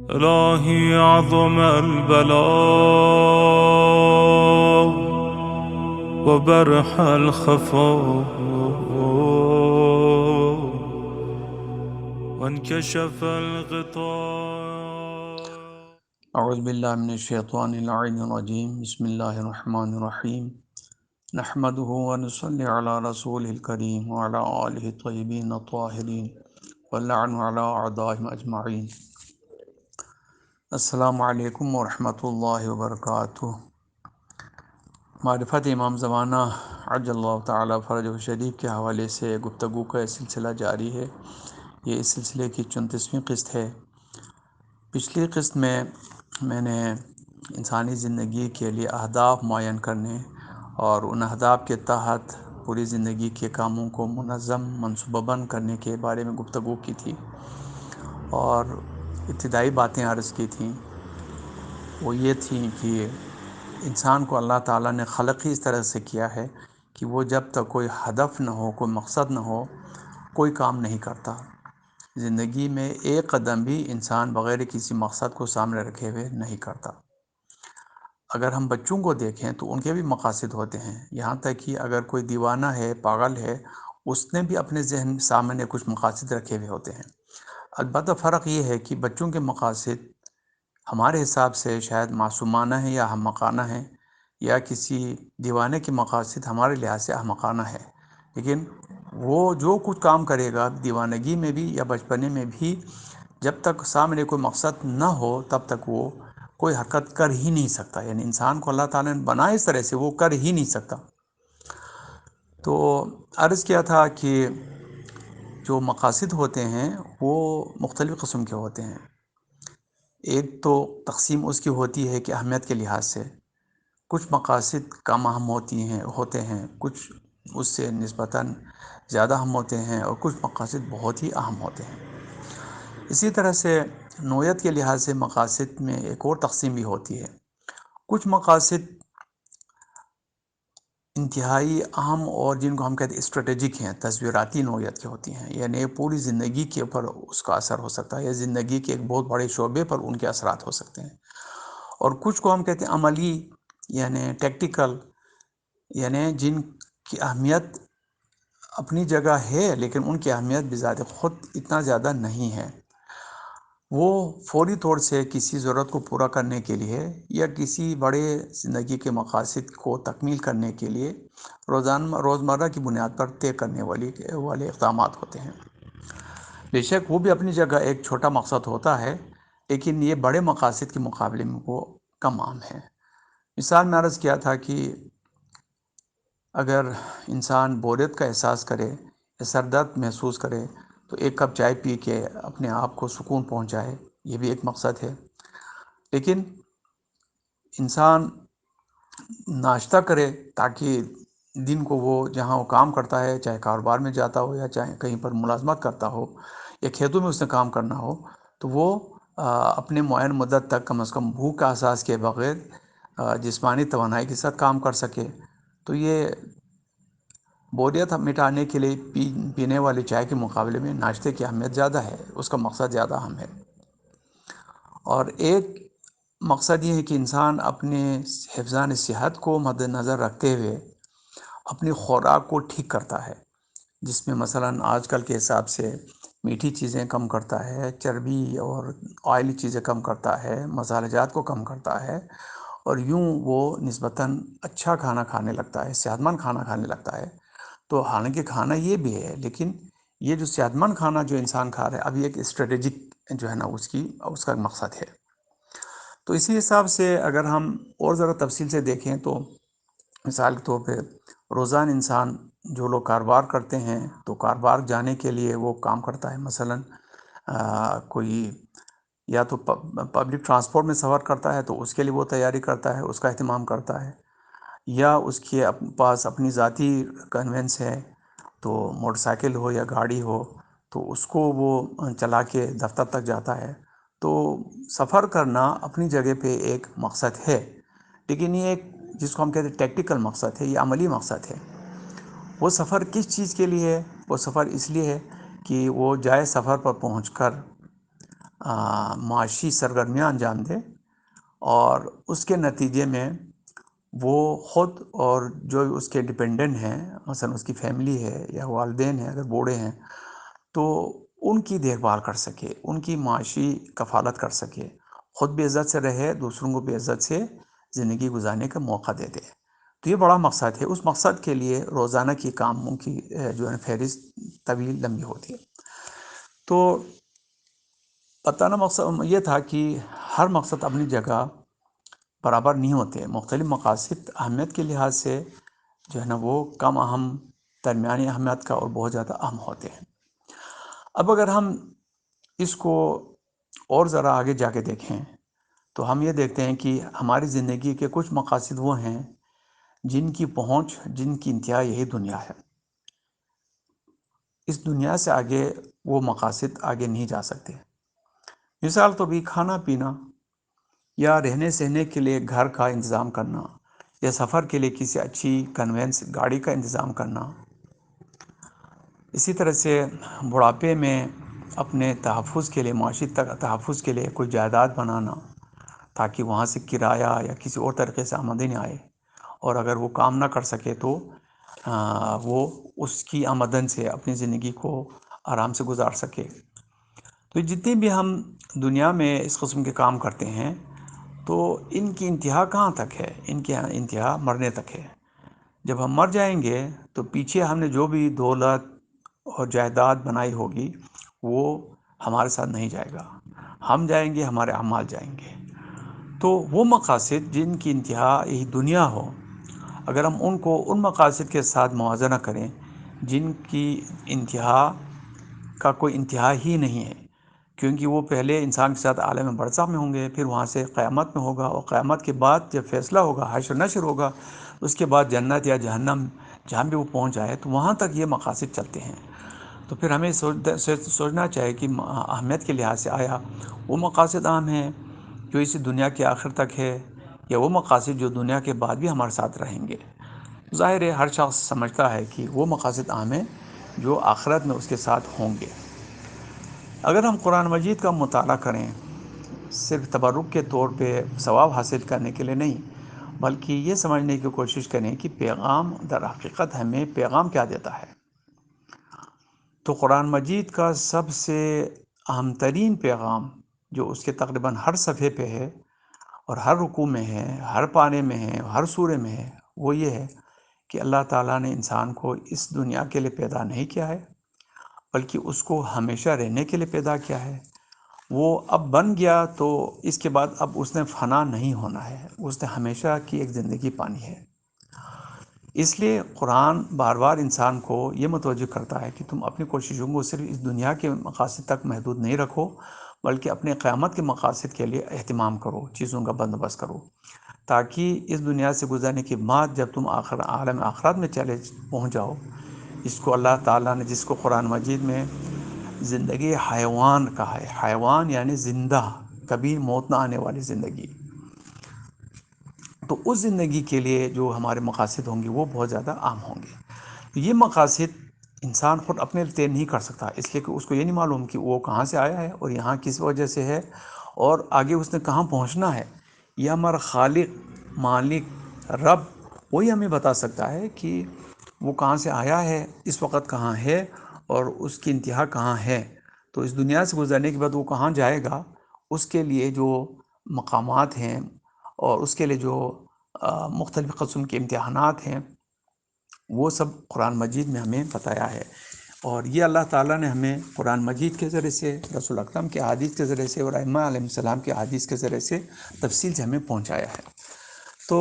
إلهي عظم البلاء وبرح الخفاء وانكشف الغطاء. اعوذ باللہ من الشیطان اللعین الرجیم. بسم اللہ الرحمن الرحیم. نحمده ونصلی علی رسول الکریم وعلی آلہ الطیبین الطاہرین واللعن علی اعدائهم اجمعین. السلام علیکم ورحمۃ اللہ وبرکاتہ. معرفت امام زمانہ عجل اللہ تعالی فرجہ شریف کے حوالے سے گفتگو کا سلسلہ جاری ہے. یہ اس سلسلے کی 34ویں قسط ہے. پچھلی قسط میں نے انسانی زندگی کے لیے اہداف معین کرنے اور ان اہداف کے تحت پوری زندگی کے کاموں کو منظم منصوبہ بند کرنے کے بارے میں گفتگو کی تھی، اور ابتدائی باتیں عرض کی تھیں. وہ یہ تھیں کہ انسان کو اللہ تعالیٰ نے خلق ہی اس طرح سے کیا ہے کہ وہ جب تک کوئی ہدف نہ ہو، کوئی مقصد نہ ہو، کوئی کام نہیں کرتا. زندگی میں ایک قدم بھی انسان بغیر کسی مقصد کو سامنے رکھے ہوئے نہیں کرتا. اگر ہم بچوں کو دیکھیں تو ان کے بھی مقاصد ہوتے ہیں، یہاں تک کہ اگر کوئی دیوانہ ہے، پاگل ہے، اس نے بھی اپنے ذہن سامنے کچھ مقاصد رکھے ہوئے ہوتے ہیں. البتہ فرق یہ ہے کہ بچوں کے مقاصد ہمارے حساب سے شاید معصومانہ ہیں یا احمقانہ ہیں، یا کسی دیوانے کے مقاصد ہمارے لحاظ سے احمقانہ ہے. لیکن وہ جو کچھ کام کرے گا دیوانگی میں بھی یا بچپنے میں بھی، جب تک سامنے کوئی مقصد نہ ہو تب تک وہ کوئی حرکت کر ہی نہیں سکتا. یعنی انسان کو اللہ تعالیٰ نے بنایا اس طرح سے، وہ کر ہی نہیں سکتا. تو عرض کیا تھا کہ جو مقاصد ہوتے ہیں وہ مختلف قسم کے ہوتے ہیں. ایک تو تقسیم اس کی ہوتی ہے کہ اہمیت کے لحاظ سے کچھ مقاصد کم اہم ہوتے ہیں، کچھ اس سے نسبتاً زیادہ اہم ہوتے ہیں، اور کچھ مقاصد بہت ہی اہم ہوتے ہیں. اسی طرح سے نوعیت کے لحاظ سے مقاصد میں ایک اور تقسیم بھی ہوتی ہے. کچھ مقاصد انتہائی اہم اور جن کو ہم کہتے ہیں اسٹریٹجک ہیں، تصویراتی نوعیت کی ہوتی ہیں، یعنی پوری زندگی کے اوپر اس کا اثر ہو سکتا ہے، یا زندگی کے ایک بہت بڑے شعبے پر ان کے اثرات ہو سکتے ہیں. اور کچھ کو ہم کہتے ہیں عملی، یعنی ٹیکٹیکل، یعنی جن کی اہمیت اپنی جگہ ہے لیکن ان کی اہمیت بذات خود اتنا زیادہ نہیں ہے. وہ فوری طور سے کسی ضرورت کو پورا کرنے کے لیے یا کسی بڑے زندگی کے مقاصد کو تکمیل کرنے کے لیے روزمرہ کی بنیاد پر طے کرنے والے اقدامات ہوتے ہیں. بے شک وہ بھی اپنی جگہ ایک چھوٹا مقصد ہوتا ہے، لیکن یہ بڑے مقاصد کے مقابلے میں وہ کم عام ہے. مثال میں عرض کیا تھا کہ اگر انسان بوریت کا احساس کرے یا سر درد محسوس کرے تو ایک کپ چائے پی کے اپنے آپ کو سکون پہنچائے، یہ بھی ایک مقصد ہے. لیکن انسان ناشتہ کرے تاکہ دن کو وہ جہاں وہ کام کرتا ہے، چاہے کاروبار میں جاتا ہو یا چاہے کہیں پر ملازمت کرتا ہو یا کھیتوں میں اس نے کام کرنا ہو، تو وہ اپنے معین مدت تک کم از کم بھوک کا احساس کے بغیر جسمانی توانائی کے ساتھ کام کر سکے. تو یہ بوریت مٹانے کے لیے پینے والی چائے کے مقابلے میں ناشتے کی اہمیت زیادہ ہے، اس کا مقصد زیادہ اہم ہے. اور ایک مقصد یہ ہے کہ انسان اپنے حفظان صحت کو مد نظر رکھتے ہوئے اپنی خوراک کو ٹھیک کرتا ہے، جس میں مثلاً آج کل کے حساب سے میٹھی چیزیں کم کرتا ہے، چربی اور آئلی چیزیں کم کرتا ہے، مصالحہ جات کو کم کرتا ہے، اور یوں وہ نسبتاً اچھا کھانا کھانے لگتا ہے، صحت مند کھانا کھانے لگتا ہے. تو حالانکہ کھانا یہ بھی ہے، لیکن یہ جو صحت مند کھانا جو انسان کھا رہا ہے ابھی ایک اسٹریٹجک جو ہے نا اس کا مقصد ہے. تو اسی حساب سے اگر ہم اور ذرا تفصیل سے دیکھیں تو مثال کے طور پہ روزانہ انسان جو لوگ کاروبار کرتے ہیں تو کاروبار جانے کے لیے وہ کام کرتا ہے. مثلاً کوئی یا تو پبلک ٹرانسپورٹ میں سفر کرتا ہے تو اس کے لیے وہ تیاری کرتا ہے، اس کا اہتمام کرتا ہے، یا اس کے پاس اپنی ذاتی کنوینس ہے تو موٹر سائیکل ہو یا گاڑی ہو تو اس کو وہ چلا کے دفتر تک جاتا ہے. تو سفر کرنا اپنی جگہ پہ ایک مقصد ہے، لیکن یہ ایک جس کو ہم کہتے ہیں ٹیکٹیکل مقصد ہے، یہ عملی مقصد ہے. وہ سفر کس چیز کے لیے ہے؟ وہ سفر اس لیے ہے کہ وہ جائے سفر پر پہنچ کر معاشی سرگرمیاں انجام دے، اور اس کے نتیجے میں وہ خود اور جو اس کے ڈپینڈنٹ ہیں، مثلا اس کی فیملی ہے یا والدین ہیں اگر بوڑھے ہیں، تو ان کی دیکھ بھال کر سکے، ان کی معاشی کفالت کر سکے، خود بھی عزت سے رہے، دوسروں کو بھی عزت سے زندگی گزارنے کا موقع دے دے۔ تو یہ بڑا مقصد ہے۔ اس مقصد کے لیے روزانہ کی کاموں کی جو ہے فہرست طویل لمبی ہوتی ہے۔ تو بتانا مقصد یہ تھا کہ ہر مقصد اپنی جگہ برابر نہیں ہوتے، مختلف مقاصد اہمیت کے لحاظ سے جو ہے نا وہ کم اہم، درمیانی اہمیت کا اور بہت زیادہ اہم ہوتے ہیں۔ اب اگر ہم اس کو اور ذرا آگے جا کے دیکھیں تو ہم یہ دیکھتے ہیں کہ ہماری زندگی کے کچھ مقاصد وہ ہیں جن کی پہنچ، جن کی انتہا یہی دنیا ہے۔ اس دنیا سے آگے وہ مقاصد آگے نہیں جا سکتے۔ مثال تو بھی کھانا پینا، یا رہنے سہنے کے لیے گھر کا انتظام کرنا، یا سفر کے لیے کسی اچھی کنوینس گاڑی کا انتظام کرنا۔ اسی طرح سے بڑھاپے میں اپنے تحفظ کے لیے، معاشی تحفظ کے لیے کوئی جائیداد بنانا تاکہ وہاں سے کرایہ یا کسی اور طریقے سے آمدنی آئے، اور اگر وہ کام نہ کر سکے تو وہ اس کی آمدن سے اپنی زندگی کو آرام سے گزار سکے۔ تو جتنے بھی ہم دنیا میں اس قسم کے کام کرتے ہیں تو ان کی انتہا کہاں تک ہے؟ ان کی انتہا مرنے تک ہے۔ جب ہم مر جائیں گے تو پیچھے ہم نے جو بھی دولت اور جائیداد بنائی ہوگی وہ ہمارے ساتھ نہیں جائے گا، ہم جائیں گے، ہمارے اعمال جائیں گے۔ تو وہ مقاصد جن کی انتہا یہی دنیا ہو، اگر ہم ان کو ان مقاصد کے ساتھ موازنہ کریں جن کی انتہا کا کوئی انتہا ہی نہیں ہے، کیونکہ وہ پہلے انسان کے ساتھ عالم برزخ میں ہوں گے، پھر وہاں سے قیامت میں ہوگا، اور قیامت کے بعد جب فیصلہ ہوگا، حشر نشر ہوگا، اس کے بعد جنت یا جہنم جہاں بھی وہ پہنچ جائے، تو وہاں تک یہ مقاصد چلتے ہیں۔ تو پھر ہمیں سوچنا چاہیے کہ اہمیت کے لحاظ سے آیا وہ مقاصد اہم ہیں جو اسی دنیا کے آخر تک ہے، یا وہ مقاصد جو دنیا کے بعد بھی ہمارے ساتھ رہیں گے؟ ظاہر ہے ہر شخص سمجھتا ہے کہ وہ مقاصد اہم ہیں جو آخرت میں اس کے ساتھ ہوں گے۔ اگر ہم قرآن مجید کا مطالعہ کریں صرف تبرک کے طور پہ ثواب حاصل کرنے کے لیے نہیں، بلکہ یہ سمجھنے کی کوشش کریں کہ پیغام در حقیقت ہمیں پیغام کیا دیتا ہے، تو قرآن مجید کا سب سے اہم ترین پیغام جو اس کے تقریباً ہر صفحے پہ ہے اور ہر رکوع میں ہے، ہر پانے میں ہے، ہر سورے میں ہے، وہ یہ ہے کہ اللہ تعالیٰ نے انسان کو اس دنیا کے لیے پیدا نہیں کیا ہے، بلکہ اس کو ہمیشہ رہنے کے لیے پیدا کیا ہے۔ وہ اب بن گیا تو اس کے بعد اب اس نے فنا نہیں ہونا ہے، اس نے ہمیشہ کی ایک زندگی پانی ہے۔ اس لیے قرآن بار بار انسان کو یہ متوجہ کرتا ہے کہ تم اپنی کوششوں کو صرف اس دنیا کے مقاصد تک محدود نہیں رکھو، بلکہ اپنے قیامت کے مقاصد کے لیے اہتمام کرو، چیزوں کا بندوبست کرو، تاکہ اس دنیا سے گزرنے کے بعد جب تم عالم آخرت میں پہنچ جاؤ، اس کو اللہ تعالیٰ نے، جس کو قرآن مجید میں زندگی حیوان کہا ہے، حیوان یعنی زندہ، کبھی موت نہ آنے والی زندگی، تو اس زندگی کے لیے جو ہمارے مقاصد ہوں گے وہ بہت زیادہ عام ہوں گے۔ یہ مقاصد انسان خود اپنے لیے طے نہیں کر سکتا، اس لیے کہ اس کو یہ نہیں معلوم کہ وہ کہاں سے آیا ہے اور یہاں کس وجہ سے ہے اور آگے اس نے کہاں پہنچنا ہے۔ یہ ہمارا خالق، مالک، رب وہی ہمیں بتا سکتا ہے کہ وہ کہاں سے آیا ہے، اس وقت کہاں ہے، اور اس کی انتہا کہاں ہے۔ تو اس دنیا سے گزرنے کے بعد وہ کہاں جائے گا، اس کے لیے جو مقامات ہیں اور اس کے لیے جو مختلف قسم کے امتحانات ہیں وہ سب قرآن مجید میں ہمیں بتایا ہے، اور یہ اللہ تعالیٰ نے ہمیں قرآن مجید کے ذریعے سے، رسول اکرم کے احادیث کے ذریعے سے اور ائمہ علیہ السلام کے احادیث کے ذریعے سے تفصیل سے ہمیں پہنچایا ہے۔ تو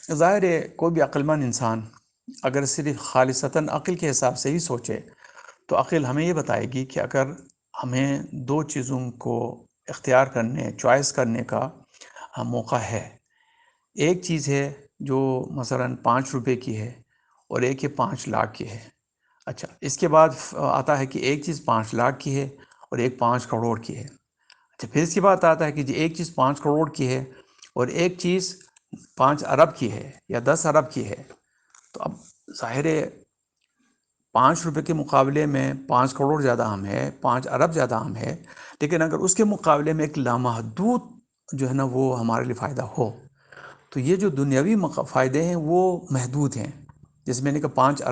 ظاہر ہے کوئی بھی عقل مند انسان اگر صرف خالصتاً عقل کے حساب سے ہی سوچے تو عقل ہمیں یہ بتائے گی کہ اگر ہمیں دو چیزوں کو اختیار کرنے، چوائس کرنے کا موقع ہے، ایک چیز ہے جو مثلاً 5 روپے کی ہے اور ایک یہ 5 لاکھ کی ہے، اچھا اس کے بعد آتا ہے کہ ایک چیز 5 لاکھ کی ہے اور ایک 5 کروڑ کی ہے، اچھا پھر اس کے بعد آتا ہے کہ ایک چیز 5 کروڑ کی ہے اور ایک چیز 5 ارب کی ہے یا 10 ارب کی ہے۔ تو اب ظاہر ہے 5 روپے کے مقابلے میں 5 کروڑ زیادہ اہم ہے، 5 ارب زیادہ اہم ہے، لیکن اگر اس کے مقابلے میں ایک لامحدود جو ہے نا وہ ہمارے لیے فائدہ ہو، تو یہ جو دنیاوی فائدے ہیں وہ محدود ہیں. جیسے میں نے کہا 5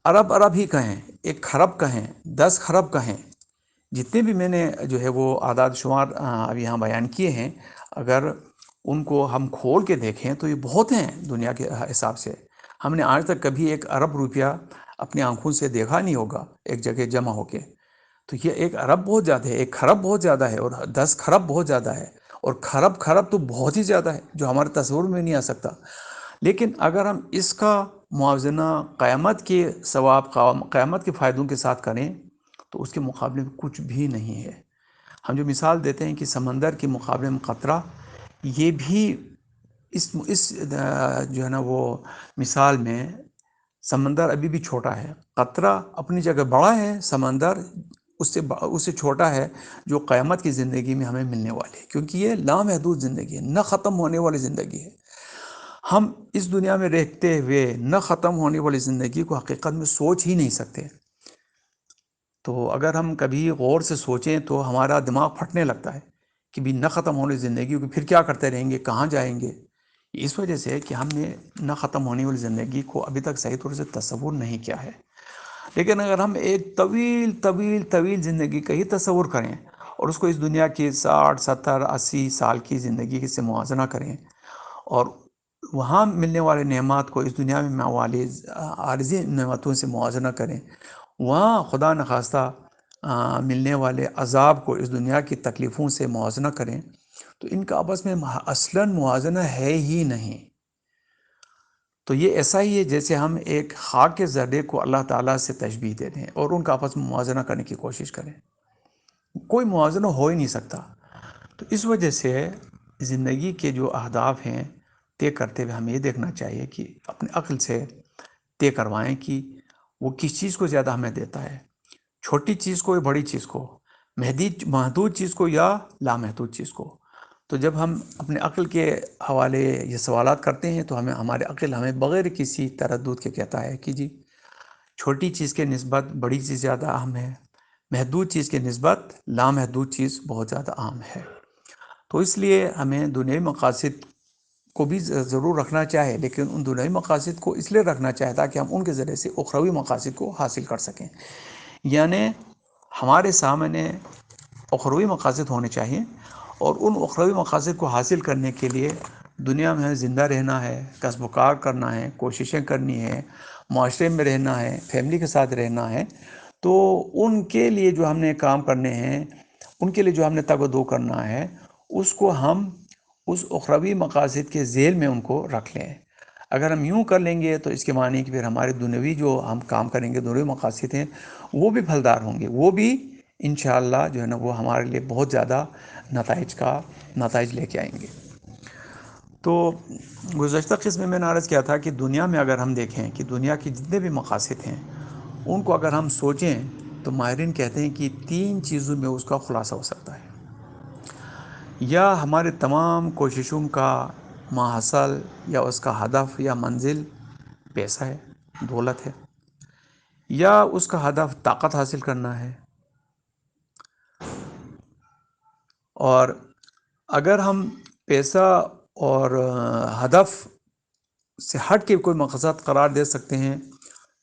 ارب، ارب ہی کہیں، 1 خرب کہیں، 10 خرب کہیں، جتنے بھی میں نے جو ہے وہ اعداد شمار اب یہاں بیان کیے ہیں، اگر ان کو ہم کھول کے دیکھیں تو یہ بہت ہیں دنیا کے حساب سے. ہم نے آج تک کبھی 1 ارب روپیہ اپنی آنکھوں سے دیکھا نہیں ہوگا ایک جگہ جمع ہو کے. تو یہ 1 ارب بہت زیادہ ہے، 1 خرب بہت زیادہ ہے، اور 10 خرب بہت زیادہ ہے، اور خرب تو بہت ہی زیادہ ہے جو ہمارے تصور میں نہیں آ سکتا. لیکن اگر ہم اس کا موازنہ قیامت کے ثواب، قیامت کے فائدوں کے ساتھ کریں تو اس کے مقابلے میں کچھ بھی نہیں ہے. ہم جو مثال دیتے ہیں کہ سمندر کے مقابلے میں قطرہ، یہ بھی اس جو ہے نا وہ مثال میں سمندر ابھی بھی چھوٹا ہے. قطرہ اپنی جگہ بڑا ہے، سمندر اس سے چھوٹا ہے جو قیامت کی زندگی میں ہمیں ملنے والے ہے، کیونکہ یہ لامحدود زندگی ہے، نہ ختم ہونے والی زندگی ہے. ہم اس دنیا میں رہتے ہوئے نہ ختم ہونے والی زندگی کو حقیقت میں سوچ ہی نہیں سکتے. تو اگر ہم کبھی غور سے سوچیں تو ہمارا دماغ پھٹنے لگتا ہے کہ بھی نہ ختم ہونے زندگی کو پھر کیا کرتے رہیں گے، کہاں جائیں گے. اس وجہ سے کہ ہم نے نہ ختم ہونے والی زندگی کو ابھی تک صحیح طور سے تصور نہیں کیا ہے. لیکن اگر ہم ایک طویل طویل طویل زندگی کا ہی تصور کریں اور اس کو اس دنیا کی 60 70 80 سال کی زندگی سے موازنہ کریں، اور وہاں ملنے والے نعمات کو اس دنیا میں والی عارضی نعمتوں سے موازنہ کریں، وہاں خدا نخواستہ ملنے والے عذاب کو اس دنیا کی تکلیفوں سے موازنہ کریں، تو ان کا آپس میں اصلاً موازنہ ہے ہی نہیں. تو یہ ایسا ہی ہے جیسے ہم ایک خاک کے ذرے کو اللہ تعالیٰ سے تشبیہ دے دیں اور ان کا آپس میں موازنہ کرنے کی کوشش کریں. کوئی موازنہ ہو ہی نہیں سکتا. تو اس وجہ سے زندگی کے جو اہداف ہیں طے کرتے ہوئے ہمیں یہ دیکھنا چاہیے کہ اپنے عقل سے طے کروائیں کہ وہ کس چیز کو زیادہ ہمیں دیتا ہے، چھوٹی چیز کو یا بڑی چیز کو، محدود چیز کو یا لامحدود چیز کو. تو جب ہم اپنے عقل کے حوالے یہ سوالات کرتے ہیں تو ہمارے عقل ہمیں بغیر کسی تردد کے کہتا ہے کہ جی چھوٹی چیز کے نسبت بڑی چیز زیادہ اہم ہے، محدود چیز کے نسبت لامحدود چیز بہت زیادہ اہم ہے. تو اس لیے ہمیں دنیاوی مقاصد کو بھی ضرور رکھنا چاہے، لیکن ان دنیاوی مقاصد کو اس لیے رکھنا چاہے تاکہ ہم ان کے ذریعے سے اخروی مقاصد کو حاصل کر سکیں. یعنی ہمارے سامنے اخروی مقاصد ہونے چاہیے، اور ان اخروی مقاصد کو حاصل کرنے کے لیے دنیا میں زندہ رہنا ہے، کسب و کار کرنا ہے، کوششیں کرنی ہے، معاشرے میں رہنا ہے، فیملی کے ساتھ رہنا ہے. تو ان کے لیے جو ہم نے کام کرنے ہیں، ان کے لیے جو ہم نے تگ و دو کرنا ہے، اس کو ہم اس اخروی مقاصد کے ذیل میں ان کو رکھ لیں. اگر ہم یوں کر لیں گے تو اس کے معنی کہ پھر ہمارے دنیاوی جو ہم کام کریں گے، دنیاوی مقاصد ہیں، وہ بھی پھلدار ہوں گے، وہ بھی انشاءاللہ جو ہے نا وہ ہمارے لیے بہت زیادہ نتائج لے کے آئیں گے. تو گزشتہ قسم میں نے عرض کیا تھا کہ دنیا میں اگر ہم دیکھیں کہ دنیا کے جتنے بھی مقاصد ہیں ان کو اگر ہم سوچیں تو ماہرین کہتے ہیں کہ 3 چیزوں میں اس کا خلاصہ ہو سکتا ہے. یا ہمارے تمام کوششوں کا ماحصل یا اس کا ہدف یا منزل پیسہ ہے، دولت ہے، یا اس کا ہدف طاقت حاصل کرنا ہے. اور اگر ہم پیسہ اور ہدف سے ہٹ کے کوئی مقصد قرار دے سکتے ہیں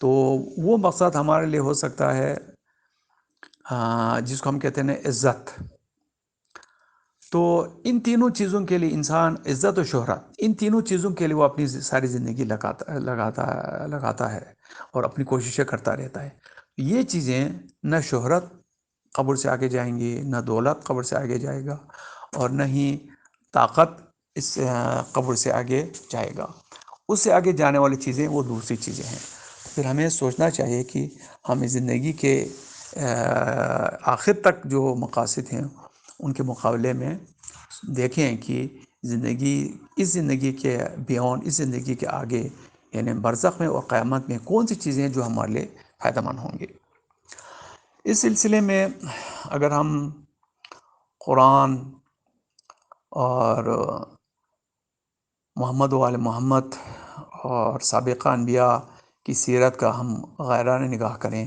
تو وہ مقصد ہمارے لیے ہو سکتا ہے جس کو ہم کہتے ہیں عزت. تو ان تینوں چیزوں کے لیے انسان، عزت و شہرت، ان تینوں چیزوں کے لیے وہ اپنی ساری زندگی لگاتا ہے اور اپنی کوششیں کرتا رہتا ہے. یہ چیزیں نہ شہرت قبر سے آگے جائیں گی، نہ دولت قبر سے آگے جائے گا، اور نہ ہی طاقت اس قبر سے آگے جائے گا. اس سے آگے جانے والی چیزیں وہ دوسری چیزیں ہیں. پھر ہمیں سوچنا چاہیے کہ ہمیں زندگی کے آخر تک جو مقاصد ہیں ان کے مقابلے میں دیکھیں کہ اس زندگی کے بیون، اس زندگی کے آگے یعنی برزخ میں اور قیامت میں کون سی چیزیں ہیں جو ہمارے لیے فائدہ مند ہوں گے. اس سلسلے میں اگر ہم قرآن اور محمد و آل محمد اور سابقہ انبیاء کی سیرت کا ہم غیرانہ نگاہ کریں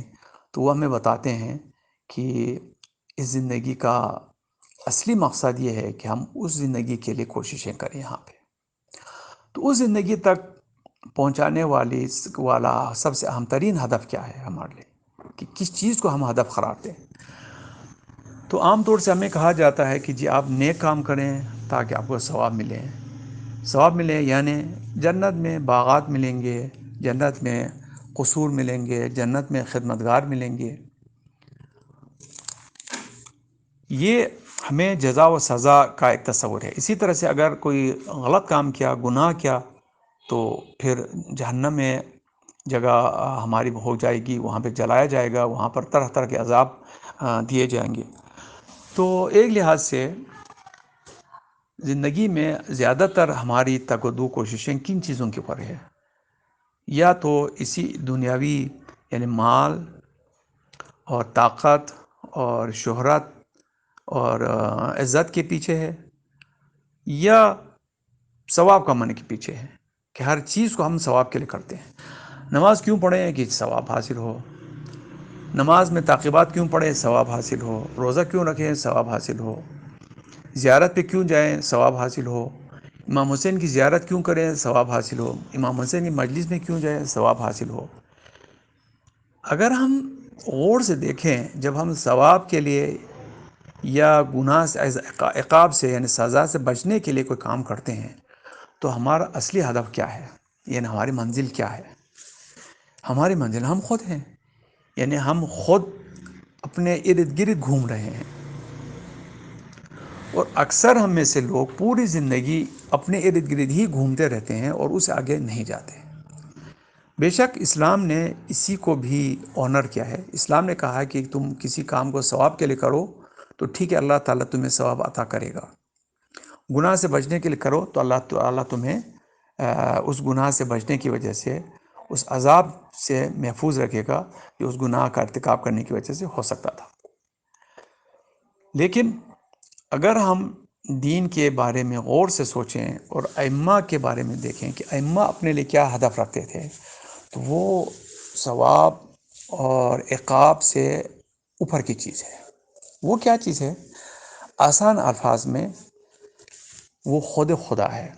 تو وہ ہمیں بتاتے ہیں کہ اس زندگی کا اصلی مقصد یہ ہے کہ ہم اس زندگی کے لیے کوششیں کریں یہاں پہ. تو اس زندگی تک پہنچانے والا سب سے اہم ترین ہدف کیا ہے ہمارے لیے، کہ کس چیز کو ہم ہدف قرار دیں. تو عام طور سے ہمیں کہا جاتا ہے کہ جی آپ نیک کام کریں تاکہ آپ کو ثواب ملے. ثواب ملے یعنی جنت میں باغات ملیں گے، جنت میں قصور ملیں گے، جنت میں خدمتگار ملیں گے. یہ ہمیں جزا و سزا کا ایک تصور ہے. اسی طرح سے اگر کوئی غلط کام کیا، گناہ کیا، تو پھر جہنم میں جگہ ہماری ہو جائے گی، وہاں پہ جلایا جائے گا، وہاں پر طرح طرح کے عذاب دیے جائیں گے. تو ایک لحاظ سے زندگی میں زیادہ تر ہماری تگ و دو کوششیں کن چیزوں کے اوپر ہے؟ یا تو اسی دنیاوی یعنی مال اور طاقت اور شہرت اور عزت کے پیچھے ہے، یا ثواب کمانے کے پیچھے ہے کہ ہر چیز کو ہم ثواب کے لیے کرتے ہیں. نماز کیوں پڑھیں کہ ثواب حاصل ہو، نماز میں تعقیبات کیوں پڑھیں ثواب حاصل ہو، روزہ کیوں رکھیں ثواب حاصل ہو، زیارت پہ کیوں جائیں ثواب حاصل ہو، امام حسین کی زیارت کیوں کریں ثواب حاصل ہو، امام حسین کی مجلس میں کیوں جائیں ثواب حاصل ہو. اگر ہم غور سے دیکھیں، جب ہم ثواب کے لیے یا گناہ سے عقاب سے یعنی سزا سے بچنے کے لیے کوئی کام کرتے ہیں تو ہمارا اصلی ہدف کیا ہے، یعنی ہماری منزل کیا ہے؟ ہماری منزل ہم خود ہیں، یعنی ہم خود اپنے ارد گرد گھوم رہے ہیں. اور اکثر ہم میں سے لوگ پوری زندگی اپنے ارد گرد ہی گھومتے رہتے ہیں اور اسے آگے نہیں جاتے. بے شک اسلام نے اسی کو بھی آنر کیا ہے. اسلام نے کہا ہے کہ تم کسی کام کو ثواب کے لیے کرو تو ٹھیک ہے، اللہ تعالیٰ تمہیں ثواب عطا کرے گا. گناہ سے بچنے کے لیے کرو تو اللہ تعالیٰ تمہیں اس گناہ سے بچنے کی وجہ سے اس عذاب سے محفوظ رکھے گا جو اس گناہ کا ارتکاب کرنے کی وجہ سے ہو سکتا تھا. لیکن اگر ہم دین کے بارے میں غور سے سوچیں اور ائمہ کے بارے میں دیکھیں کہ ائمہ اپنے لیے کیا ہدف رکھتے تھے، تو وہ ثواب اور عقاب سے اوپر کی چیز ہے. وہ کیا چیز ہے؟ آسان الفاظ میں وہ خود خدا ہے.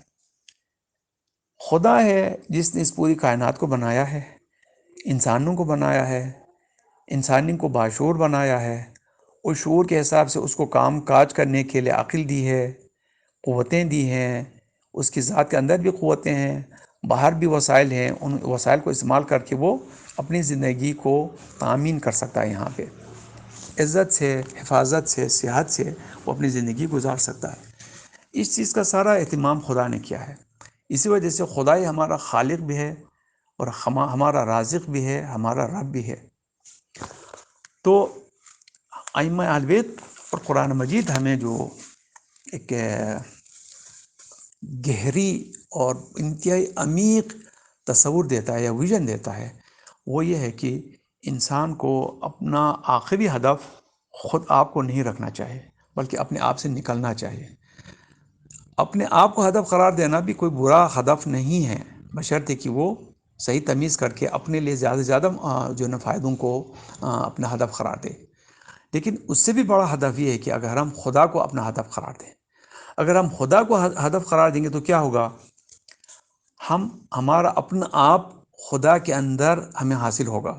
خدا ہے جس نے اس پوری کائنات کو بنایا ہے، انسانوں کو بنایا ہے، انسانی کو باشعور بنایا ہے، اس شعور کے حساب سے اس کو کام کاج کرنے کے لیے عقل دی ہے، قوتیں دی ہیں، اس کی ذات کے اندر بھی قوتیں ہیں، باہر بھی وسائل ہیں. ان وسائل کو استعمال کر کے وہ اپنی زندگی کو تامین کر سکتا ہے. یہاں پہ عزت سے، حفاظت سے، صحت سے وہ اپنی زندگی گزار سکتا ہے. اس چیز کا سارا اہتمام خدا نے کیا ہے. اسی وجہ سے خدا ہی ہمارا خالق بھی ہے اور ہمارا رازق بھی ہے، ہمارا رب بھی ہے. تو ائمہ اہل بیت اور قرآن مجید ہمیں جو ایک گہری اور انتہائی عمیق تصور دیتا ہے یا ویژن دیتا ہے، وہ یہ ہے کہ انسان کو اپنا آخری ہدف خود آپ کو نہیں رکھنا چاہیے بلکہ اپنے آپ سے نکلنا چاہیے. اپنے آپ کو ہدف قرار دینا بھی کوئی برا ہدف نہیں ہے، بشرطے کہ وہ صحیح تمیز کر کے اپنے لیے زیادہ سے زیادہ جو ہے فائدوں کو اپنا ہدف قرار دے. لیکن اس سے بھی بڑا ہدف یہ ہے کہ اگر ہم خدا کو اپنا ہدف قرار دیں، اگر ہم خدا کو ہدف قرار دیں گے تو کیا ہوگا؟ ہمارا اپنا آپ خدا کے اندر ہمیں حاصل ہوگا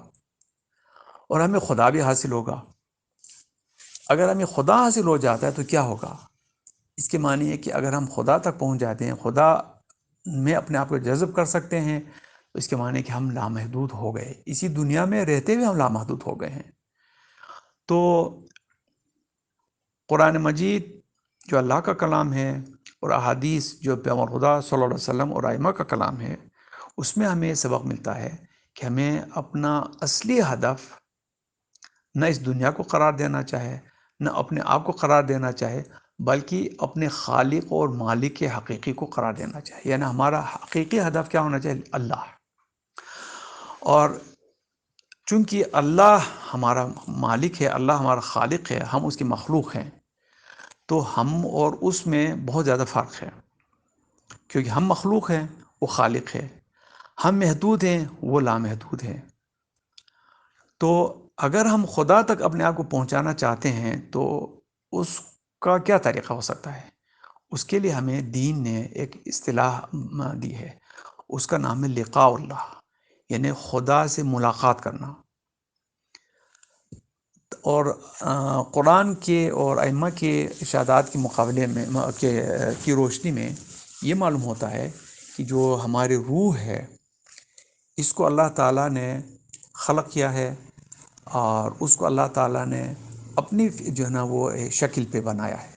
اور ہمیں خدا بھی حاصل ہوگا. اگر ہمیں خدا حاصل ہو جاتا ہے تو کیا ہوگا؟ اس کے معنی ہے کہ اگر ہم خدا تک پہنچ جاتے ہیں، خدا میں اپنے آپ کو جذب کر سکتے ہیں، تو اس کے معنی ہے کہ ہم لامحدود ہو گئے. اسی دنیا میں رہتے ہوئے ہم لامحدود ہو گئے ہیں. تو قرآن مجید جو اللہ کا کلام ہے اور احادیث جو پیغمبر خدا صلی اللہ علیہ وسلم اور ائمہ کا کلام ہے، اس میں ہمیں سبق ملتا ہے کہ ہمیں اپنا اصلی ہدف نہ اس دنیا کو قرار دینا چاہے، نہ اپنے آپ کو قرار دینا چاہے، بلکہ اپنے خالق اور مالک کے حقیقی کو قرار دینا چاہیے. یعنی ہمارا حقیقی ہدف کیا ہونا چاہیے؟ اللہ. اور چونکہ اللہ ہمارا مالک ہے، اللہ ہمارا خالق ہے، ہم اس کی مخلوق ہیں، تو ہم اور اس میں بہت زیادہ فرق ہے. کیونکہ ہم مخلوق ہیں، وہ خالق ہے. ہم محدود ہیں، وہ لامحدود ہیں۔ تو اگر ہم خدا تک اپنے آپ کو پہنچانا چاہتے ہیں تو اس کا کیا طریقہ ہو سکتا ہے؟ اس کے لیے ہمیں دین نے ایک اصطلاح دی ہے، اس کا نام ہے لقاء اللہ، یعنی خدا سے ملاقات کرنا۔ اور قرآن کے اور ائمہ کے ارشادات کے مقابلے میں کی روشنی میں یہ معلوم ہوتا ہے کہ جو ہماری روح ہے اس کو اللہ تعالیٰ نے خلق کیا ہے، اور اس کو اللہ تعالیٰ نے اپنی جو ہے نا وہ شکل پہ بنایا ہے،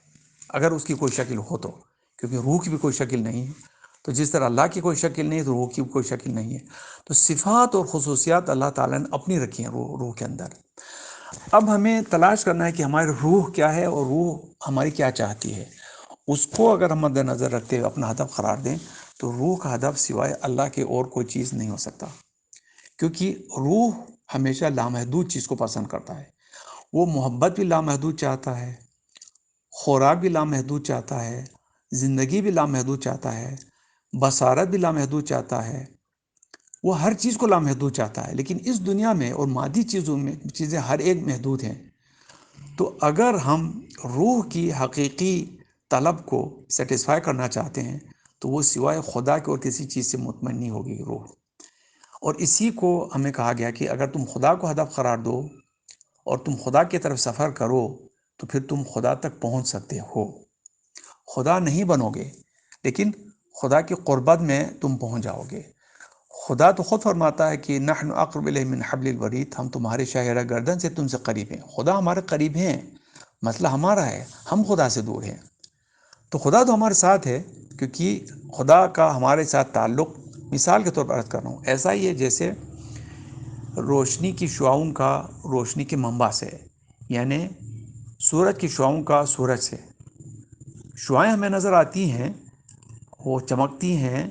اگر اس کی کوئی شکل ہو تو، کیونکہ روح کی بھی کوئی شکل نہیں ہے۔ تو جس طرح اللہ کی کوئی شکل نہیں ہے تو روح کی بھی کوئی شکل نہیں ہے۔ تو صفات اور خصوصیات اللہ تعالیٰ نے اپنی رکھی ہیں روح کے اندر۔ اب ہمیں تلاش کرنا ہے کہ ہماری روح کیا ہے اور روح ہماری کیا چاہتی ہے۔ اس کو اگر ہم مد نظر رکھتے ہوئے اپنا ہدف قرار دیں تو روح کا ہدف سوائے اللہ کے اور کوئی چیز نہیں ہو سکتا، کیونکہ روح ہمیشہ لامحدود چیز کو پسند کرتا ہے۔ وہ محبت بھی لامحدود چاہتا ہے، خوراک بھی لامحدود چاہتا ہے، زندگی بھی لامحدود چاہتا ہے، بصارت بھی لامحدود چاہتا ہے، وہ ہر چیز کو لامحدود چاہتا ہے۔ لیکن اس دنیا میں اور مادی چیزوں میں چیزیں ہر ایک محدود ہیں۔ تو اگر ہم روح کی حقیقی طلب کو سیٹسفائی کرنا چاہتے ہیں تو وہ سوائے خدا کے اور کسی چیز سے مطمئن نہیں ہوگی روح۔ اور اسی کو ہمیں کہا گیا کہ اگر تم خدا کو ہدف قرار دو اور تم خدا کی طرف سفر کرو تو پھر تم خدا تک پہنچ سکتے ہو۔ خدا نہیں بنو گے لیکن خدا کی قربت میں تم پہنچ جاؤ گے۔ خدا تو خود فرماتا ہے کہ نحن اقرب الیہ من حبل الورید، ہم تمہارے شاہراہ گردن سے تم سے قریب ہیں۔ خدا ہمارے قریب ہیں، مسئلہ ہمارا ہے، ہم خدا سے دور ہیں۔ تو خدا تو ہمارے ساتھ ہے، کیونکہ خدا کا ہمارے ساتھ تعلق مثال کے طور پر عرض کر رہا ہوں ایسا ہی ہے جیسے روشنی کی شعاؤں کا روشنی کے منبع سے، یعنی سورج کی شعاؤں کا سورج سے۔ شعائیں ہمیں نظر آتی ہیں، وہ چمکتی ہیں،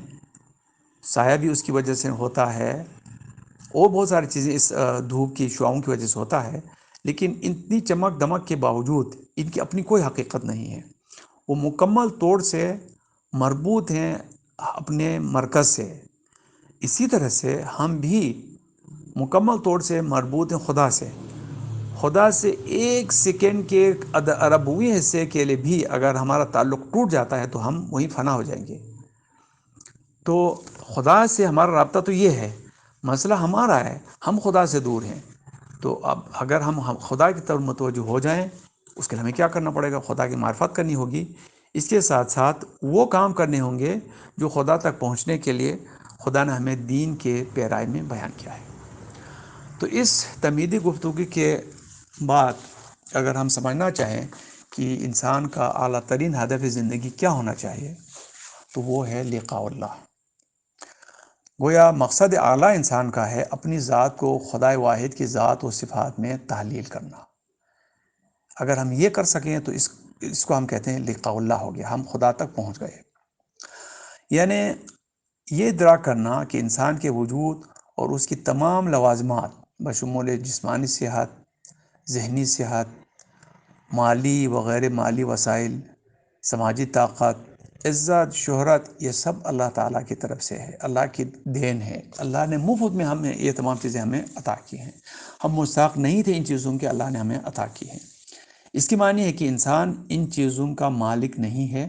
سایہ بھی اس کی وجہ سے ہوتا ہے، اور بہت ساری چیزیں اس دھوپ کی شعاؤں کی وجہ سے ہوتا ہے، لیکن اتنی چمک دمک کے باوجود ان کی اپنی کوئی حقیقت نہیں ہے۔ وہ مکمل طور سے مربوط ہیں اپنے مرکز سے۔ اسی طرح سے ہم بھی مکمل طور سے مربوط ہیں خدا سے۔ خدا سے ایک سیکنڈ کے عربوی حصے کے لیے بھی اگر ہمارا تعلق ٹوٹ جاتا ہے تو ہم وہیں فنا ہو جائیں گے۔ تو خدا سے ہمارا رابطہ تو یہ ہے، مسئلہ ہمارا ہے، ہم خدا سے دور ہیں۔ تو اب اگر ہم خدا کی طرف متوجہ ہو جائیں، اس کے لیے ہمیں کیا کرنا پڑے گا؟ خدا کی معرفت کرنی ہوگی، اس کے ساتھ ساتھ وہ کام کرنے ہوں گے جو خدا تک پہنچنے کے لیے خدا نے ہمیں دین کے پیرائی میں بیان کیا ہے۔ تو اس تمہیدی گفتگو کے بعد اگر ہم سمجھنا چاہیں کہ انسان کا اعلیٰ ترین ہدف زندگی کیا ہونا چاہیے تو وہ ہے لقاء اللہ۔ گویا مقصد اعلیٰ انسان کا ہے اپنی ذات کو خدائے واحد کی ذات و صفات میں تحلیل کرنا۔ اگر ہم یہ کر سکیں تو اس کو ہم کہتے ہیں لقاء اللہ ہو گیا، ہم خدا تک پہنچ گئے۔ یعنی یہ ادراک کرنا کہ انسان کے وجود اور اس کی تمام لوازمات بشمول جسمانی صحت، ذہنی صحت، مالی و غیر مالی وسائل، سماجی طاقت، عزت، شہرت، یہ سب اللہ تعالیٰ کی طرف سے ہے، اللہ کی دین ہے۔ اللہ نے مفت میں ہمیں یہ تمام چیزیں ہمیں عطا کی ہیں، ہم مستحق نہیں تھے ان چیزوں کے، اللہ نے ہمیں عطا کی ہیں۔ اس کی معنی ہے کہ انسان ان چیزوں کا مالک نہیں ہے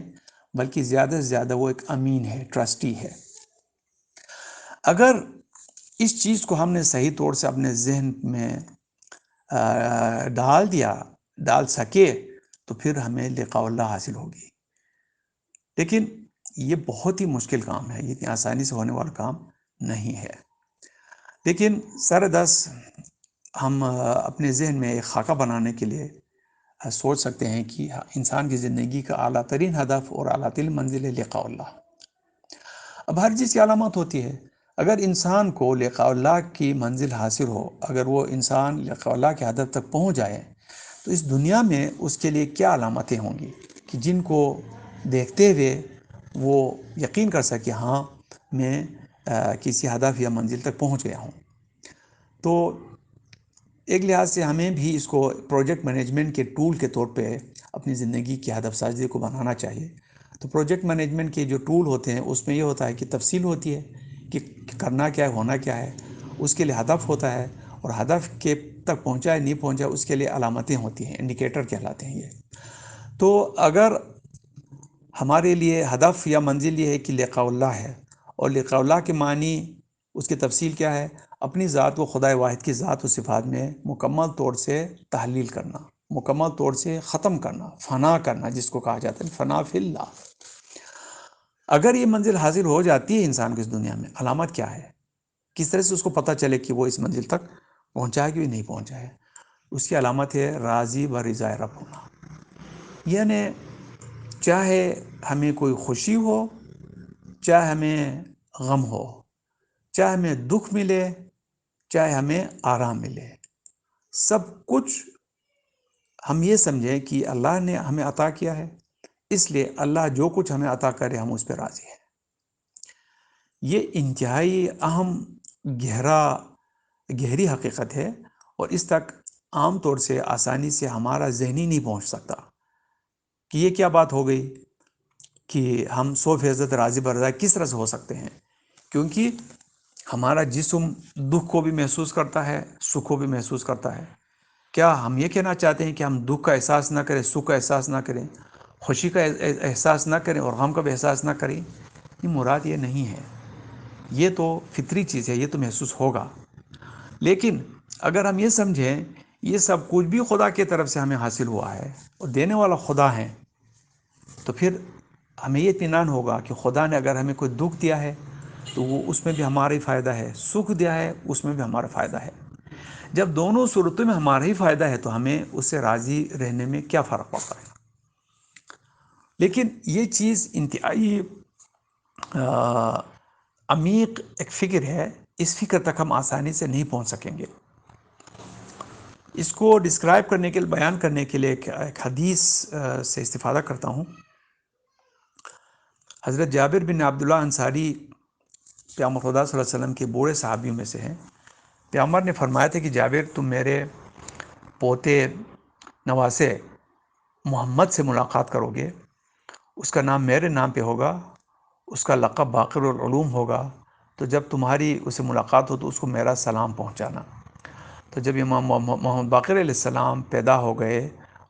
بلکہ زیادہ سے زیادہ وہ ایک امین ہے، ٹرسٹی ہے۔ اگر اس چیز کو ہم نے صحیح طور سے اپنے ذہن میں ڈال سکے تو پھر ہمیں لقاء اللہ حاصل ہوگی۔ لیکن یہ بہت ہی مشکل کام ہے، یہ اتنی آسانی سے ہونے والا کام نہیں ہے۔ لیکن سر دست ہم اپنے ذہن میں ایک خاکہ بنانے کے لیے سوچ سکتے ہیں کہ انسان کی زندگی کا اعلیٰ ترین ہدف اور اعلیٰ ترین منزل ہے لقاء اللہ۔ اب ہر چیز کی علامات ہوتی ہے، اگر انسان کو لقاء اللہ کی منزل حاصل ہو، اگر وہ انسان لقاء اللہ کے ہدف تک پہنچ جائے تو اس دنیا میں اس کے لیے کیا علامتیں ہوں گی کہ جن کو دیکھتے ہوئے وہ یقین کر سکے ہاں میں کسی ہدف یا منزل تک پہنچ گیا ہوں۔ تو ایک لحاظ سے ہمیں بھی اس کو پروجیکٹ مینجمنٹ کے ٹول کے طور پہ اپنی زندگی کی ہدف سازی کو بنانا چاہیے۔ تو پروجیکٹ مینجمنٹ کے جو ٹول ہوتے ہیں اس میں یہ ہوتا ہے کہ تفصیل ہوتی ہے کہ کرنا کیا ہے، ہونا کیا ہے، اس کے لیے ہدف ہوتا ہے، اور ہدف کے تک پہنچا ہے نہیں پہنچا اس کے لیے علامتیں ہوتی ہیں، انڈیکیٹر کہلاتے ہیں یہ. تو اگر ہمارے لیے ہدف یا منزل یہ ہے کہ لقاء اللہ ہے، اور لقاء اللہ کے معنی اس کی تفصیل کیا ہے، اپنی ذات و خدائے واحد کی ذات و صفات میں مکمل طور سے تحلیل کرنا، مکمل طور سے ختم کرنا، فنا کرنا، جس کو کہا جاتا ہے فنا فی اللہ. اگر یہ منزل حاصل ہو جاتی ہے انسان کو اس دنیا میں، علامت کیا ہے، کس طرح سے اس کو پتہ چلے کہ وہ اس منزل تک پہنچا ہے کہ نہیں پہنچا ہے؟ اس کی علامت ہے راضی و رضا رب ہونا. یعنی چاہے ہمیں کوئی خوشی ہو، چاہے ہمیں غم ہو، چاہے ہمیں دکھ ملے، چاہے ہمیں آرام ملے، سب کچھ ہم یہ سمجھیں کہ اللہ نے ہمیں عطا کیا ہے، اس لیے اللہ جو کچھ ہمیں عطا کرے ہم اس پہ راضی ہیں. یہ انتہائی اہم گہری حقیقت ہے، اور اس تک عام طور سے آسانی سے ہمارا ذہنی نہیں پہنچ سکتا کہ یہ کیا بات ہو گئی کہ ہم 100% راضی برضا کس طرح سے ہو سکتے ہیں. کیونکہ ہمارا جسم دکھ کو بھی محسوس کرتا ہے، سکھ کو بھی محسوس کرتا ہے. کیا ہم یہ کہنا چاہتے ہیں کہ ہم دکھ کا احساس نہ کریں، سکھ کا احساس نہ کریں، خوشی کا احساس نہ کریں اور غم کا بھی احساس نہ کریں؟ یہ مراد یہ نہیں ہے. یہ تو فطری چیز ہے، یہ تو محسوس ہوگا. لیکن اگر ہم یہ سمجھیں یہ سب کچھ بھی خدا کی طرف سے ہمیں حاصل ہوا ہے اور دینے والا خدا ہے، تو پھر ہمیں یہ اطمینان ہوگا کہ خدا نے اگر ہمیں کوئی دکھ دیا ہے تو وہ اس میں بھی ہمارا ہی فائدہ ہے، سکھ دیا ہے اس میں بھی ہمارا فائدہ ہے. جب دونوں صورتوں میں ہمارا ہی فائدہ ہے تو ہمیں اس سے راضی رہنے میں کیا فرق پڑتا ہے؟ لیکن یہ چیز انتہائی عمیق ایک فکر ہے، اس فکر تک ہم آسانی سے نہیں پہنچ سکیں گے. اس کو ڈسکرائب کرنے کے لیے، بیان کرنے کے لیے ایک حدیث سے استفادہ کرتا ہوں. حضرت جابر بن عبداللہ انصاری پیغمبر خدا صلی اللہ علیہ وسلم کے بوڑھے صحابیوں میں سے ہیں. پیغمبر نے فرمایا تھا کہ جابر تم میرے پوتے نواسے محمد سے ملاقات کرو گے، اس کا نام میرے نام پہ ہوگا، اس کا لقب باقر العلوم ہوگا، تو جب تمہاری اسے ملاقات ہو تو اس کو میرا سلام پہنچانا. تو جب امام محمد باقر علیہ السلام پیدا ہو گئے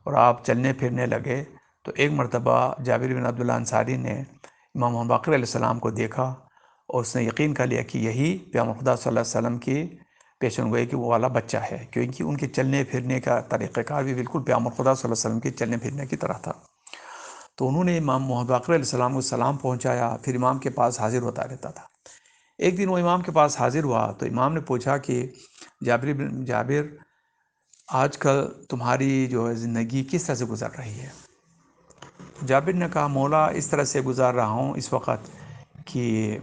اور آپ چلنے پھرنے لگے تو ایک مرتبہ جابر بن عبداللہ انصاری نے امام محمد باقر علیہ السلام کو دیکھا اور اس نے یقین کر لیا کہ یہی پیغمبر خدا صلی اللہ علیہ وسلم کی پیشن گوئی کہ وہ والا بچہ ہے، کیونکہ ان کے چلنے پھرنے کا طریقہ کار بھی بالکل پیغمبر خدا صلی اللہ علیہ وسلم کے چلنے پھرنے کی طرح تھا. تو انہوں نے امام محمد باقر علیہ السلام کو سلام پہنچایا، پھر امام کے پاس حاضر ہوتا رہتا تھا. ایک دن وہ امام کے پاس حاضر ہوا تو امام نے پوچھا کہ جابر آج کل تمہاری جو زندگی کس طرح سے گزر رہی ہے؟ جابر نے کہا مولا اس طرح سے گزار رہا ہوں اس وقت کہ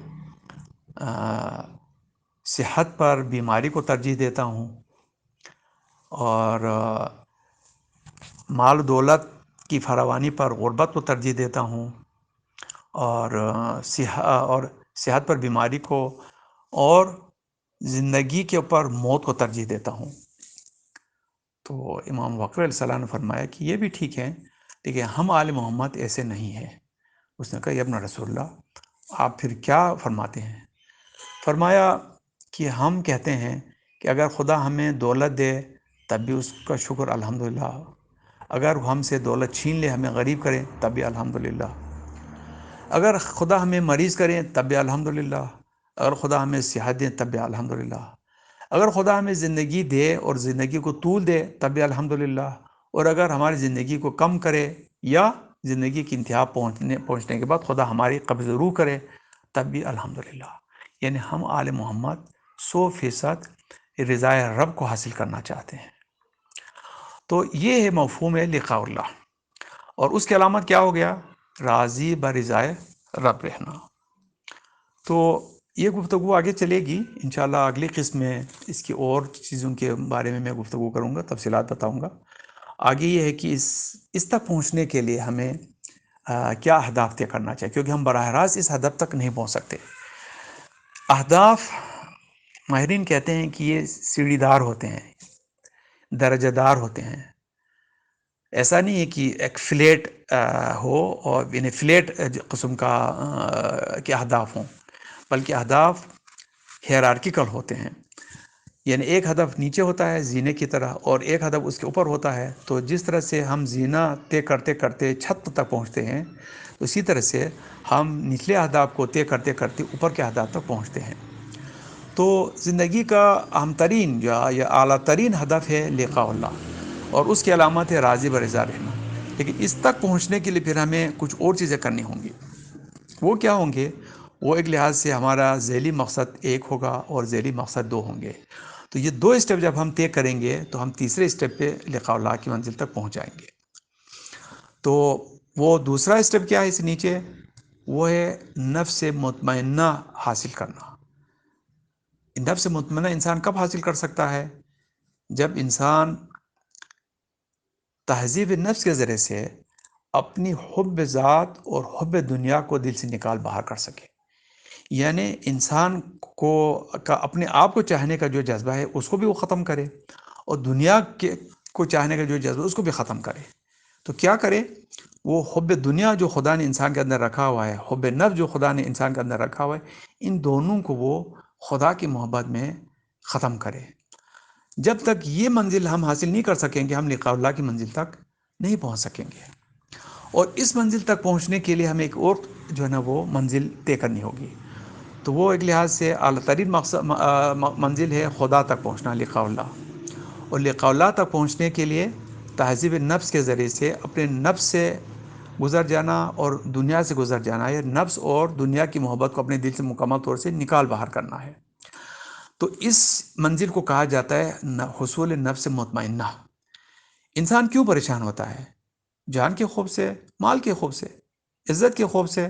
صحت پر بیماری کو ترجیح دیتا ہوں، اور مال و دولت کی فراوانی پر غربت کو ترجیح دیتا ہوں، اور صحت پر بیماری کو، اور زندگی کے اوپر موت کو ترجیح دیتا ہوں. تو امام باقر علیہ السلام نے فرمایا کہ یہ بھی ٹھیک ہے، لیکن ہم آل محمد ایسے نہیں ہیں. اس نے کہا یا ابن رسول اللہ آپ پھر کیا فرماتے ہیں؟ فرمایا کہ ہم کہتے ہیں کہ اگر خدا ہمیں دولت دے تب بھی اس کا شکر الحمدللہ، اگر ہم سے دولت چھین لے ہمیں غریب کرے تب بھی الحمدللہ، اگر خدا ہمیں مریض کرے تب بھی الحمدللہ، اگر خدا ہمیں صحت دے تب بھی الحمدللہ، اگر خدا ہمیں زندگی دے اور زندگی کو طول دے تب بھی الحمدللہ، اور اگر ہماری زندگی کو کم کرے یا زندگی کی انتہا پہنچنے کے بعد خدا ہماری قبض روح کرے تب بھی الحمدللہ. یعنی ہم آل محمد 100% رضا رب کو حاصل کرنا چاہتے ہیں. تو یہ ہے مفہوم لقاء اللہ، اور اس کی علامت کیا ہو گیا؟ راضی برضا رب رہنا. تو یہ گفتگو آگے چلے گی انشاءاللہ، اگلی قسم میں اس کی اور چیزوں کے بارے میں گفتگو کروں گا، تفصیلات بتاؤں گا. آگے یہ ہے کہ اس تک پہنچنے کے لیے ہمیں کیا اہداف طے کرنا چاہیے، کیونکہ ہم براہ راست اس ہدف تک نہیں پہنچ سکتے. اہداف ماہرین کہتے ہیں کہ یہ سیڑھی دار ہوتے ہیں، درجہ دار ہوتے ہیں. ایسا نہیں ہے کہ ایک فلیٹ ہو اور یعنی فلیٹ قسم کا کہ اہداف ہوں، بلکہ اہداف ہیرارکیکل ہوتے ہیں، یعنی ایک ہدف نیچے ہوتا ہے زینے کی طرح اور ایک ہدف اس کے اوپر ہوتا ہے. تو جس طرح سے ہم زینہ طے کرتے کرتے چھت تک پہنچتے ہیں، اسی طرح سے ہم نچلے اہداف کو طے کرتے کرتے اوپر کے اہداف تک پہنچتے ہیں. تو زندگی کا اہم ترین یا اعلیٰ ترین ہدف ہے لقاء اللہ، اور اس کی علامت ہے راضی برضا رہنا. لیکن اس تک پہنچنے کے لیے پھر ہمیں کچھ اور چیزیں کرنی ہوں گی. وہ کیا ہوں گے؟ وہ ایک لحاظ سے ہمارا ذیلی مقصد ایک ہوگا اور ذیلی مقصد دو ہوں گے. تو یہ دو اسٹیپ جب ہم طے کریں گے تو ہم تیسرے اسٹیپ پہ لقاء اللہ کی منزل تک پہنچ جائیں گے. تو وہ دوسرا اسٹیپ کیا ہے اس نیچے؟ وہ ہے نفس مطمئنہ حاصل کرنا. نفس مطمئنہ انسان کب حاصل کر سکتا ہے؟ جب انسان تہذیب نفس کے ذریعے سے اپنی حب ذات اور حب دنیا کو دل سے نکال باہر کر سکے. یعنی انسان کو اپنے آپ کو چاہنے کا جو جذبہ ہے اس کو بھی وہ ختم کرے، اور دنیا کو چاہنے کا جو جذبہ اس کو بھی ختم کرے. تو کیا کرے؟ وہ حب دنیا جو خدا نے انسان کے اندر رکھا ہوا ہے، حب نفس جو خدا نے انسان کے اندر رکھا ہوا ہے، ان دونوں کو وہ خدا کی محبت میں ختم کرے. جب تک یہ منزل ہم حاصل نہیں کر سکیں گے، ہم لقاء اللہ کی منزل تک نہیں پہنچ سکیں گے. اور اس منزل تک پہنچنے کے لیے ہمیں ایک اور جو ہے نا وہ منزل طے کرنی ہوگی. تو وہ ایک لحاظ سے اعلیٰ ترین منزل ہے خدا تک پہنچنا، لقاء اللہ. اور لقاء اللہ تک پہنچنے کے لیے تہذیب نفس کے ذریعے سے اپنے نفس سے گزر جانا اور دنیا سے گزر جانا، یا نفس اور دنیا کی محبت کو اپنے دل سے مکمل طور سے نکال باہر کرنا ہے. تو اس منزل کو کہا جاتا ہے حصول نفس مطمئنہ. انسان کیوں پریشان ہوتا ہے؟ جان کے خوف سے، مال کے خوف سے، عزت کے خوف سے،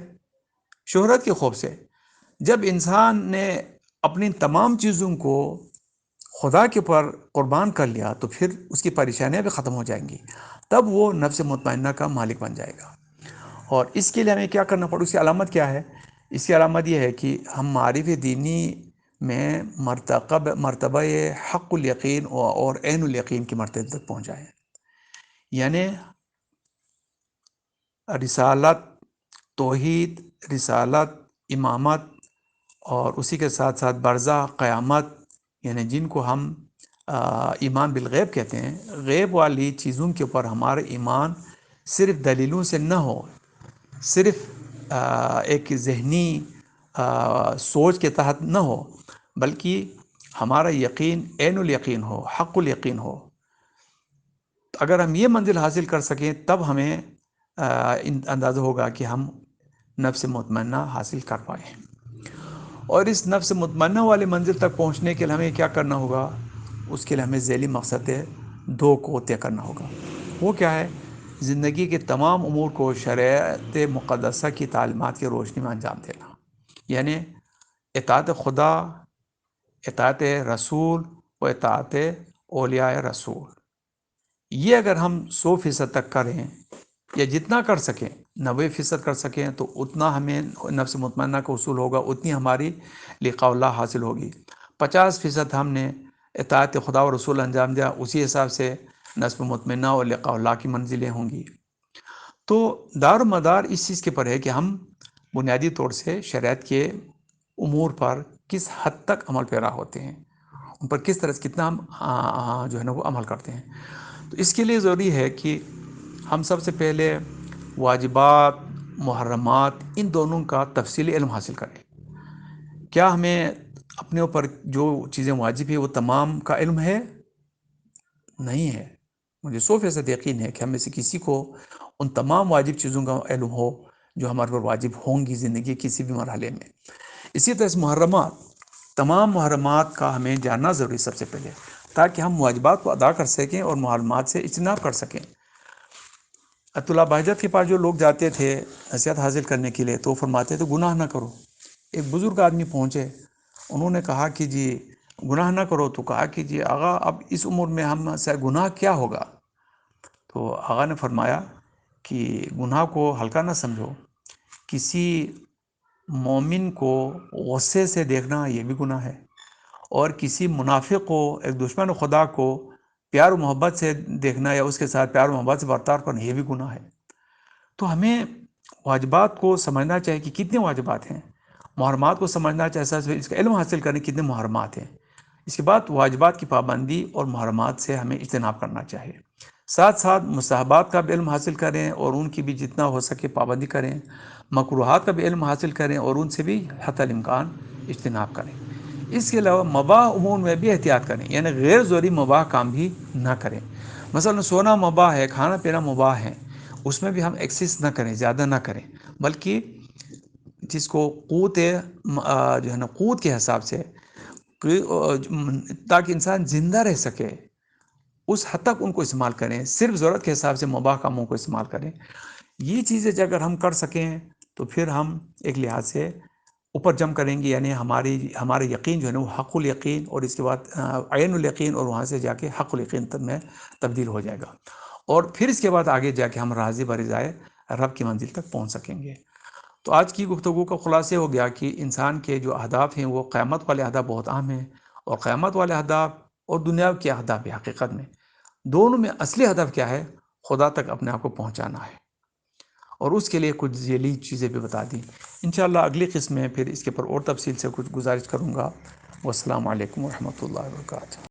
شہرت کے خوف سے. جب انسان نے اپنی تمام چیزوں کو خدا کے اوپر قربان کر لیا تو پھر اس کی پریشانیاں بھی ختم ہو جائیں گی. تب وہ نفس مطمئنہ کا مالک بن جائے گا. اور اس کے لیے ہمیں کیا کرنا پڑے؟ اس کی علامت کیا ہے؟ اس کی علامت یہ ہے کہ ہم معارف دینی میں مرتبہ حق الیقین اور عین الیقین کی مرتبے تک پہنچ جائیں. یعنی رسالت، توحید، رسالت، امامت، اور اسی کے ساتھ ساتھ برزخ، قیامت، یعنی جن کو ہم ایمان بالغیب کہتے ہیں. غیب والی چیزوں کے اوپر ہمارا ایمان صرف دلیلوں سے نہ ہو، صرف ایک ذہنی سوچ کے تحت نہ ہو، بلکہ ہمارا یقین عین الیقین ہو، حق الیقین ہو. اگر ہم یہ منزل حاصل کر سکیں تب ہمیں اندازہ ہوگا کہ ہم نفس مطمئنہ حاصل کر پائیں. اور اس نفس مطمئنہ والے منزل تک پہنچنے کے لیے ہمیں کیا کرنا ہوگا؟ اس کے لیے ہمیں ذیلی مقصد دو کو طے کرنا ہوگا. وہ کیا ہے؟ زندگی کے تمام امور کو شریعت مقدسہ کی تعلیمات کی روشنی میں انجام دینا. یعنی اطاعت خدا، اطاعت رسول و اطاعت اولیاء رسول. یہ اگر ہم 100% تک کریں، یا جتنا کر سکیں، 90% کر سکیں، تو اتنا ہمیں نفس مطمئنہ کا حصول ہوگا، اتنی ہماری لقاء اللہ حاصل ہوگی. 50% ہم نے اطاعت خدا و رسول انجام دیا، اسی حساب سے نفس مطمئنہ اور لقاء اللہ کی منزلیں ہوں گی. تو دار و مدار اس چیز کے پر ہے کہ ہم بنیادی طور سے شریعت کے امور پر کس حد تک عمل پیرا ہوتے ہیں، ان پر کس طرح سے کتنا ہم جو ہے نا وہ عمل کرتے ہیں. تو اس کے لیے ضروری ہے کہ ہم سب سے پہلے واجبات، محرمات، ان دونوں کا تفصیلی علم حاصل کریں. کیا ہمیں اپنے اوپر جو چیزیں واجب ہیں وہ تمام کا علم ہے؟ نہیں ہے. مجھے 100% یقین ہے کہ ہم میں سے کسی کو ان تمام واجب چیزوں کا علم ہو جو ہمارے پر واجب ہوں گی زندگی کسی بھی مرحلے میں. اسی طرح سے محرمات، تمام محرمات کا ہمیں جاننا ضروری سب سے پہلے، تاکہ ہم واجبات کو ادا کر سکیں اور محرمات سے اجتناب کر سکیں. عطا اللہ بہجت کے پاس جو لوگ جاتے تھے نصیحت حاصل کرنے کے لیے، تو فرماتے تھے گناہ نہ کرو. ایک بزرگ آدمی پہنچے، انہوں نے کہا کہ جی گناہ نہ کرو. تو کہا کہ جی آغا اب اس عمر میں ہم سے گناہ کیا ہوگا؟ تو آغا نے فرمایا کہ گناہ کو ہلکا نہ سمجھو. کسی مومن کو غصے سے دیکھنا یہ بھی گناہ ہے، اور کسی منافق کو، ایک دشمن خدا کو پیار و محبت سے دیکھنا یا اس کے ساتھ پیار و محبت سے برتاؤ کرنا یہ بھی گناہ ہے. تو ہمیں واجبات کو سمجھنا چاہیے کہ کتنے واجبات ہیں، محرمات کو سمجھنا چاہیے، اس کا علم حاصل کرنے کتنے محرمات ہیں، اس کے بعد واجبات کی پابندی اور محرمات سے ہمیں اجتناب کرنا چاہیے، ساتھ ساتھ مستحبات کا بھی علم حاصل کریں اور ان کی بھی جتنا ہو سکے پابندی کریں، مکروہات کا بھی علم حاصل کریں اور ان سے بھی حتی الامکان اجتناب کریں۔ اس کے علاوہ مباح امور میں بھی احتیاط کریں، یعنی غیر ضروری مباح کام بھی نہ کریں۔ مثلا سونا مباح ہے، کھانا پینا مباح ہے، اس میں بھی ہم ایکسیس نہ کریں، زیادہ نہ کریں، بلکہ جس کو قوت جو ہے نا قوت کے حساب سے، تاکہ انسان زندہ رہ سکے اس حد تک ان کو استعمال کریں، صرف ضرورت کے حساب سے مباح کاموں کو استعمال کریں۔ یہ چیزیں اگر ہم کر سکیں تو پھر ہم ایک لحاظ سے اوپر جم کریں گے، یعنی ہمارا یقین جو ہے نا وہ حق الیقین اور اس کے بعد عین الیقین، اور وہاں سے جا کے حق الیقین میں تبدیل ہو جائے گا، اور پھر اس کے بعد آگے جا کے ہم راضی برضائے رب کی منزل تک پہنچ سکیں گے۔ تو آج کی گفتگو کا خلاصہ ہو گیا کہ انسان کے جو اہداف ہیں وہ قیامت والے اہداف بہت اہم ہیں، اور قیامت والے اہداف اور دنیا کے اہداف حقیقت میں دونوں میں اصلی ہدف کیا ہے؟ خدا تک اپنے آپ کو پہنچانا ہے، اور اس کے لیے کچھ ذیلی چیزیں بھی بتا دیں۔ انشاءاللہ اگلی قسم میں پھر اس کے پر اور تفصیل سے کچھ گزارش کروں گا۔ والسلام علیکم ورحمۃ اللہ وبرکاتہ۔